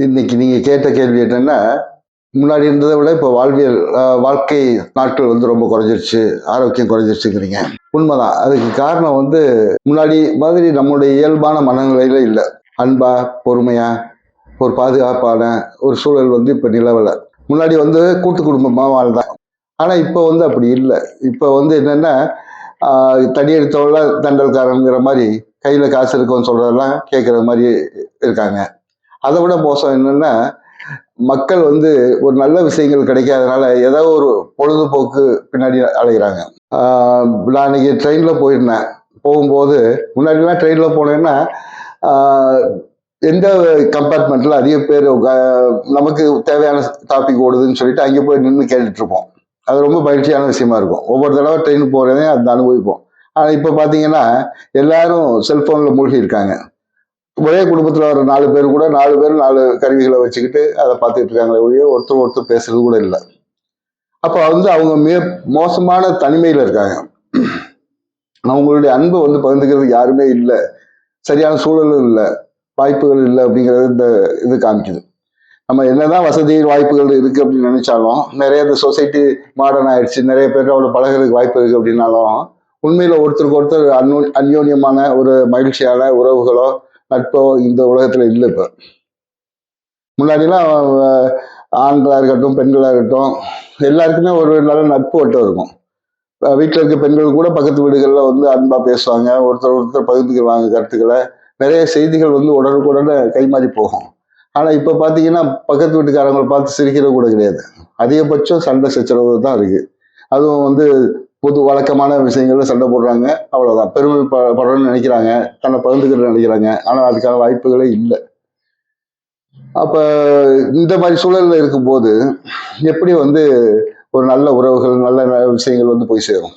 இன்னைக்கு நீங்க கேட்ட கேள்வி என்னன்னா, முன்னாடி இருந்ததை விட இப்போ வாழ்க்கை நாட்கள் வந்து ரொம்ப குறைஞ்சிருச்சு, ஆரோக்கியம் குறைஞ்சிருச்சுங்கிறீங்க. உண்மைதான். அதுக்கு காரணம் வந்து முன்னாடி மாதிரி நம்முடைய இயல்பான மனநிலையில இல்லை. அன்பா, பொறுமையா, ஒரு பாதுகாப்பான ஒரு சூழல் வந்து இப்ப நிலவல. முன்னாடி வந்து கூட்டு குடும்பமா வாழ்ந்தாங்க. ஆனா இப்ப வந்து அப்படி இல்லை. இப்ப வந்து என்னன்னா, தடி எடுத்தவள தண்டல்காரங்கிற மாதிரி கையில காசு இருக்கவன் சொல்றதெல்லாம் கேட்கிற மாதிரி இருக்காங்க. அதை விட மோசம் என்னன்னா, மக்கள் வந்து ஒரு நல்ல விஷயங்கள் கிடைக்காதனால ஏதோ ஒரு பொழுதுபோக்கு பின்னாடி அலைகிறாங்க. நான் இன்னைக்கு ட்ரெயின்ல போயிருந்தேன். போகும்போது முன்னாடிலாம் ட்ரெயின்ல போனேன்னா எந்த கம்பார்ட்மெண்ட்ல அதிக பேர் நமக்கு தேவையான டாபிக் ஓடுதுன்னு சொல்லிட்டு அங்கே போய் நின்று கேட்டுட்டு இருப்போம். அது ரொம்ப மகிழ்ச்சியான விஷயமா இருக்கும். ஒவ்வொரு தடவை ட்ரெயின் போறதையும் அந்த அனுபவிப்போம். ஆனால் இப்போ பார்த்தீங்கன்னா எல்லாரும் செல்போனில் மூழ்கி இருக்காங்க. ஒரே குடும்பத்தில் வர 4 பேர் கூட 4 பேர் 4 கருவிகளை வச்சுக்கிட்டு அதை பார்த்துட்டு இருக்காங்களே ஒழிய ஒருத்தர் பேசுறது கூட இல்லை. அப்போ வந்து அவங்க மிக மோசமான தனிமையில் இருக்காங்க. அவங்களுடைய அன்பை வந்து பகிர்ந்துக்கிறதுக்கு யாருமே இல்லை, சரியான சூழலும் இல்லை, வாய்ப்புகள் இல்லை அப்படிங்கிறது இந்த இது காமிக்குது. நம்ம என்னதான் வசதி வாய்ப்புகள் இருக்கு அப்படின்னு நினைச்சாலும், நிறைய இந்த சொசைட்டி மாடர்ன் ஆயிடுச்சு, நிறைய பேர் அவ்வளோ பழகிறதுக்கு வாய்ப்பு இருக்கு அப்படின்னாலும், உண்மையில ஒருத்தருக்கு ஒருத்தர் அந்யோன்யமான ஒரு மகிழ்ச்சியான உறவுகளோ நட்போ இந்த உலகத்துல இல்லை. இப்ப முன்னாடிலாம் ஆண்களா இருக்கட்டும் பெண்களா இருக்கட்டும் எல்லாருக்குமே ஒரு நல்ல நட்பு வட்டம் இருக்கும். வீட்டில் இருக்க பெண்கள் கூட பக்கத்து வீடுகளில் வந்து அன்பா பேசுவாங்க, ஒருத்தர் பகிர்ந்துக்குவாங்க கருத்துக்களை. நிறைய செய்திகள் வந்து உடனுக்குடனே கைமாறி போகும். ஆனா இப்ப பாத்தீங்கன்னா பக்கத்து வீட்டுக்காரங்களை பார்த்து சிரிக்கிறது கூட கிடையாது. அதிகபட்சம் சண்டை சச்சரவு தான் இருக்கு. அதுவும் வந்து பொது வழக்கமான விஷயங்கள்ல சண்டை போடுறாங்க, அவ்வளவுதான். பெருமை படணும்னு நினைக்கிறாங்க, தன்னை பகிர்ந்துக்கிற நினைக்கிறாங்க. ஆனா அதுக்கான வாய்ப்புகளே இல்லை. அப்ப இந்த மாதிரி சூழல்ல இருக்கும்போது எப்படி வந்து ஒரு நல்ல உறவுகள் நல்ல விஷயங்கள் வந்து போய் சேரும்?